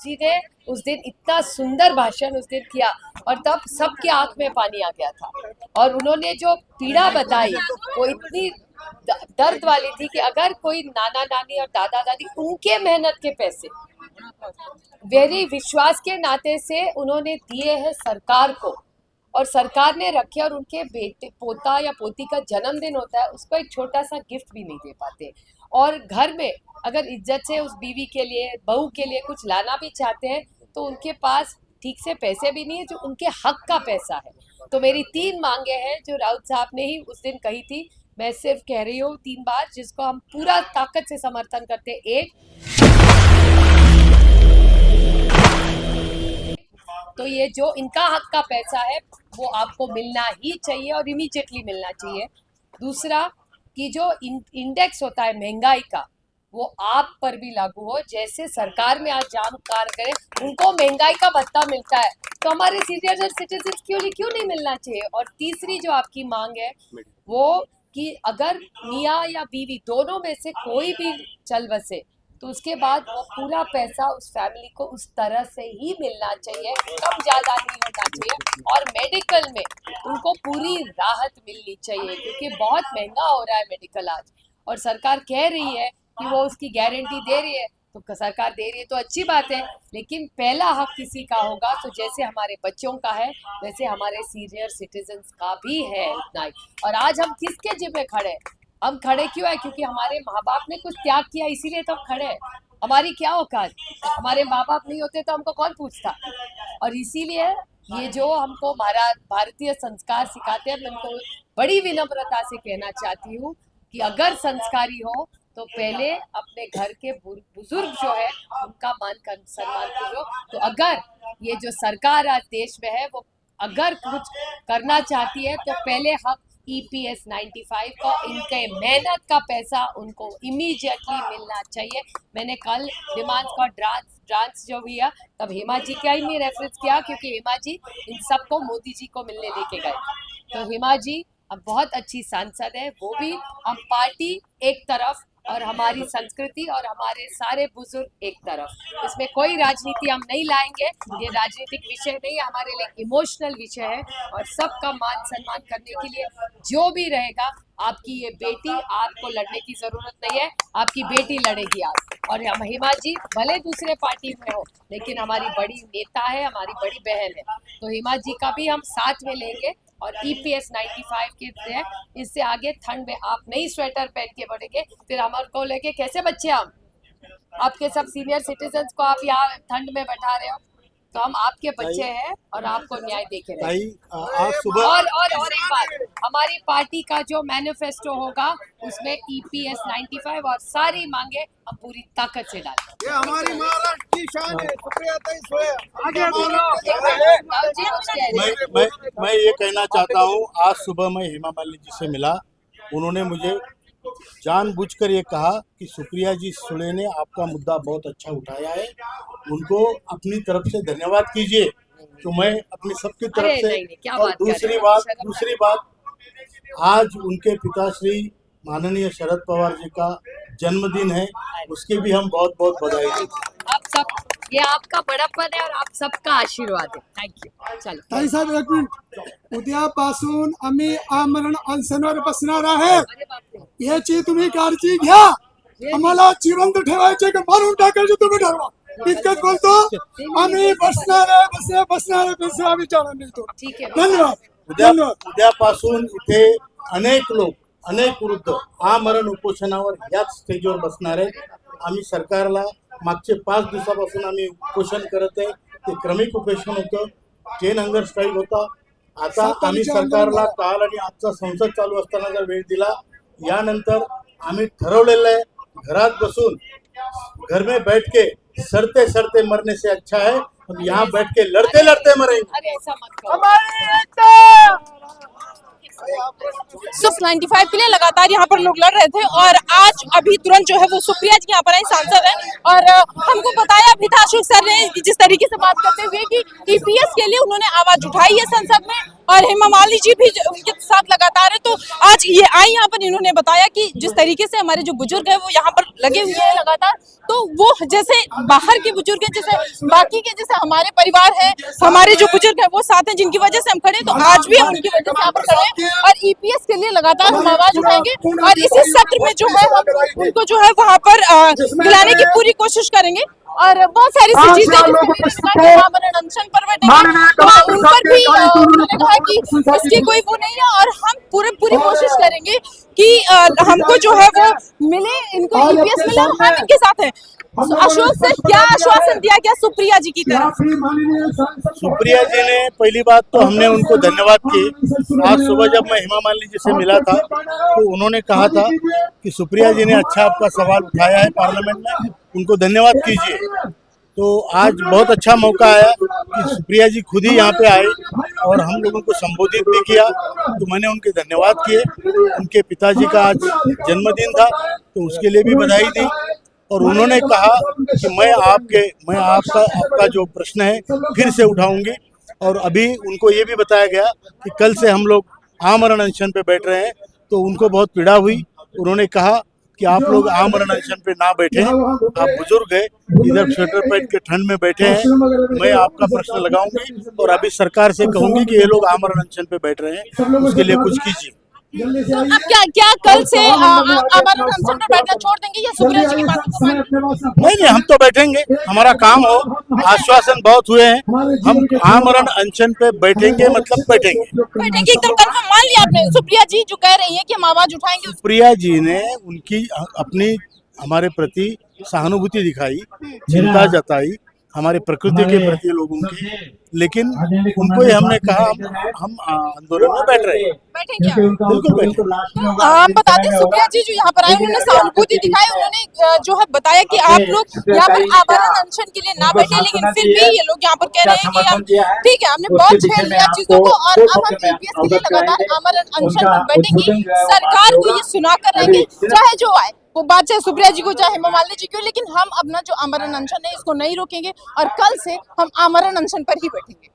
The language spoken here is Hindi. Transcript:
जी ने उस दिन इतना सुंदर भाषण उस दिन किया और तब सबके आंख में पानी आ गया था। और उन्होंने जो पीड़ा बताई वो इतनी दर्द वाली थी कि अगर कोई नाना नानी और दादा दादी उनके मेहनत के पैसे वेरी विश्वास के नाते से उन्होंने दिए हैं सरकार को और सरकार ने रखे और उनके बेटे पोता या पोती का जन्मदिन होता है उसको एक छोटा सा गिफ्ट भी नहीं दे पाते। और घर में अगर इज्जत से उस बीवी के लिए बहू के लिए कुछ लाना भी चाहते हैं तो उनके पास ठीक से पैसे भी नहीं है जो उनके हक का पैसा है। तो मेरी 3 मांगे हैं जो राउत साहब ने ही उस दिन कही थी, मैं सिर्फ कह रही हूँ 3 बार जिसको हम पूरा ताकत से समर्थन करते हैं। एक तो ये जो इनका हक का पैसा है वो आपको मिलना ही चाहिए और इमीडिएटली मिलना चाहिए। दूसरा कि जो इंडेक्स होता है महंगाई का वो आप पर भी लागू हो, जैसे सरकार में आज जाम कार्य करें उनको महंगाई का भत्ता मिलता है तो हमारे सीनियर सिटीजन क्यों नहीं मिलना चाहिए। और तीसरी जो आपकी मांग है वो कि अगर मियाँ या बीवी दोनों में से कोई भी चल बसे तो उसके बाद वो पूरा पैसा उस फैमिली को उस तरह से ही मिलना चाहिए, कम ज़्यादा नहीं होना चाहिए। और मेडिकल में उनको पूरी राहत मिलनी चाहिए क्योंकि बहुत महंगा हो रहा है मेडिकल आज और सरकार कह रही है कि वो उसकी गारंटी दे रही है तो सरकार दे रही है तो अच्छी बात है, लेकिन पहला हक किसी का होगा तो जैसे हमारे बच्चों का है वैसे हमारे सीनियर सिटीजन्स का भी है उतना ही। और आज हम किसके जिम्मे खड़े हैं? हम खड़े क्यों है? क्योंकि हमारे माँ बाप ने कुछ त्याग किया इसीलिए तो हम खड़े हैं। हमारी क्या औकात, हमारे माँ बाप नहीं होते तो हमको कौन पूछता। और इसीलिए ये जो हमको हमारा भारतीय संस्कार सिखाते हैं मैं उनको बड़ी विनम्रता से कहना चाहती हूँ कि अगर संस्कारी हो तो पहले अपने घर के बुजुर्ग जो है उनका मान सम्मान करो। तो अगर ये जो सरकार आज देश में है वो अगर कुछ करना चाहती है तो पहले हक EPS 95 का इनके मेहनत का पैसा उनको इमीडिएटली मिलना चाहिए। मैंने कल डिमांड्स का ड्रांस जो हुआ तब हेमा जी का ही मैं रेफरेंस किया क्योंकि हेमा जी इन सबको मोदी जी को मिलने लेके गए। तो हेमा जी अब बहुत अच्छी सांसद है, वो भी हम पार्टी एक तरफ और हमारी संस्कृति और हमारे सारे बुजुर्ग एक तरफ, इसमें कोई राजनीति हम नहीं लाएंगे। ये राजनीतिक विषय नहीं है, हमारे लिए इमोशनल विषय है और सबका मान सम्मान करने के लिए जो भी रहेगा। आपकी ये बेटी, आपको लड़ने की जरूरत नहीं है, आपकी बेटी लड़ेगी आज। और हम हेमा जी भले दूसरे पार्टी में हो लेकिन हमारी बड़ी नेता है, हमारी बड़ी बहन है, तो हेमा जी का भी हम साथ में लेंगे। और EPS 95 के इससे आगे ठंड में आप नई स्वेटर पहन के बढ़ेंगे फिर हमारे को लेके कैसे बच्चे हम आपके सब सीनियर सिटीजन्स को आप यहाँ ठंड में बैठा रहे हो, तो हम आपके बच्चे हैं और आपको न्याय दे के रहेंगे। आज सुबह और एक बात, हमारी पार्टी का जो मैनिफेस्टो होगा उसमें EPS 95 और सारी मांगे हम पूरी ताकत से डालेंगे। ये हमारी महाराष्ट्र की शान है। मैं ये कहना चाहता हूँ, आज सुबह मैं हेमा मालिनी जी से मिला, उन्होंने मुझे जानबूझकर ये कहा कि सुप्रिया जी सुले ने आपका मुद्दा बहुत अच्छा उठाया है, उनको अपनी तरफ से धन्यवाद कीजिए। तो मैं अपनी सबकी तरफ से और दूसरी बात आज उनके पिताश्री माननीय शरद पवार जी का जन्मदिन है, उसके भी हम बहुत बहुत बधाई देते हैं। आप सब, ये आपका बड़प्पन है और आप सबका आशीर्वाद है। Thank you. चलो ताई साहेब एक मिनिट, उद्यापासून आम्ही आमरण अनशनवर बसणार आहे, याची तुम्ही काळजी घ्या। आम्हाला जिवंत ठेवायचे का मारून टाकायचे तुम्ही ठरवा, इतकंच बोलतो। आम्ही बसणार आहे आम्ही चालणार नाही तो। ठीक है, धन्यवाद। उद्यापासून इथे अनेक वृद्ध आमरण उपोषणावर याच स्टेजवर बसणार आहे। आम्ही सरकारला मागचे 5 दिवसापासून आम्ही उपोषण करत आहे, ते क्रमिक उपोषण होतं, चेन हंगर स्ट्राईक होता। आता आम्ही सरकारला काल आणि आजचा संसद चालू असताना जर वेळ दिला, यानंतर आम्ही ठरवलेलं आहे घरात बसून घर में बैठ के सड़ते सड़ते मरने से अच्छा है हम यहाँ बैठ के लड़ते लड़ते मरेंगे। अरे ऐसा मत करो। सिर्फ 95 के लिए लगातार यहाँ पर लोग लड़ रहे थे और आज अभी तुरंत जो है वो सुप्रिया जी यहाँ पर आई, सांसद है, और हमको बताया भी था अशोक सर ने जिस तरीके से बात करते हुए कि ईपीएस के लिए उन्होंने आवाज उठाई है संसद में और हेमा मालिनी जी भी उनके साथ लगातार है। तो आज ये आई यहाँ पर, इन्होंने बताया कि जिस तरीके से हमारे जो बुजुर्ग है वो यहाँ पर लगे हुए हैं लगातार, तो वो जैसे बाहर के बुजुर्ग हैं, जैसे बाकी के जैसे हमारे परिवार है, हमारे जो बुजुर्ग है वो साथ हैं जिनकी वजह से हम खड़े, तो आज भी हम उनकी वजह से यहाँ पर खड़े हैं और ईपीएस के लिए लगातार हम आवाज उठाएंगे और इसी सत्र में जो है हम उनको जो है वहाँ पर दिलाने की पूरी कोशिश करेंगे और बहुत सारी सी चीजें अनशन पर बैठेंगे तो उन पर भी उन्होंने कहा कि इसकी कोई वो नहीं है और हम पूरी कोशिश करेंगे कि हमको जो है वो मिले, इनको ईपीएस मिले, हम इनके साथ हैं। अशोक सर क्या आश्वासन दिया क्या सुप्रिया जी की तरफ? सुप्रिया जी ने पहली बात तो हमने उनको धन्यवाद की। आज सुबह जब मैं हेमा मालिनी जी से मिला था तो उन्होंने कहा था कि सुप्रिया जी ने अच्छा आपका सवाल उठाया है पार्लियामेंट में, उनको धन्यवाद कीजिए। तो आज बहुत अच्छा मौका आया कि सुप्रिया जी खुद ही यहाँ पे आए और हम लोगों को संबोधित भी किया, तो मैंने उनके धन्यवाद किए। उनके पिताजी का आज जन्मदिन था तो उसके लिए भी बधाई दी और उन्होंने कहा कि मैं आपका जो प्रश्न है फिर से उठाऊंगी। और अभी उनको ये भी बताया गया कि कल से हम लोग आमरण अनशन पे बैठ रहे हैं, तो उनको बहुत पीड़ा हुई। उन्होंने कहा कि आप लोग आमरण अनशन पे ना बैठे, आप बुजुर्ग है, इधर स्वेटर पहन के ठंड में बैठे हैं, मैं आपका प्रश्न लगाऊंगी और अभी सरकार से कहूंगी कि ये लोग आमरण अनशन पे बैठ रहे हैं, उसके लिए कुछ कीजिए। तो अब क्या कल से आमरण अनशन पर बैठना छोड़ देंगे या सुप्रिया जी की बातों को मानेंगे? नहीं, हम तो बैठेंगे, हमारा काम हो। आश्वासन बहुत हुए हैं, हम आमरण अनशन पे बैठेंगे, मतलब बैठेंगे एकदम कंफर्म मान लिया आपने? सुप्रिया जी जो कह रही है कि हम आवाज उठाएंगे, सुप्रिया जी ने उनकी अपनी हमारे प्रति सहानुभूति दिखाई, चिंता जताई हमारे प्रकृति के प्रति लोगों की, लेकिन उनको ही हमने कहा हम आंदोलन में बैठ रहे हैं। बैठेंगे आप? बिल्कुल बैठे। तो आप बता दें सुप्रिया जी जो यहाँ पर आए उन्होंने सहानुभूति दिखाई, उन्होंने जो है बताया कि आप लोग यहाँ पर आमरण अनशन के लिए ना बैठे, लेकिन फिर भी ये लोग यहाँ पर कह रहे हैं कि हम ठीक है हमने बहुत झेल लिया चीजों को और अब हम ईपीएस के लिए लगातार आमरण अनशन पर बैठेंगे, सरकार को ये सुना कर रहेंगे चाहे जो आए, वो बात चाहे सुप्रिया जी को चाहे हेमा मालिनी जी को, लेकिन हम अपना जो आमरण अनशन है इसको नहीं रोकेंगे और कल से हम आमरण अनशन पर ही बैठेंगे।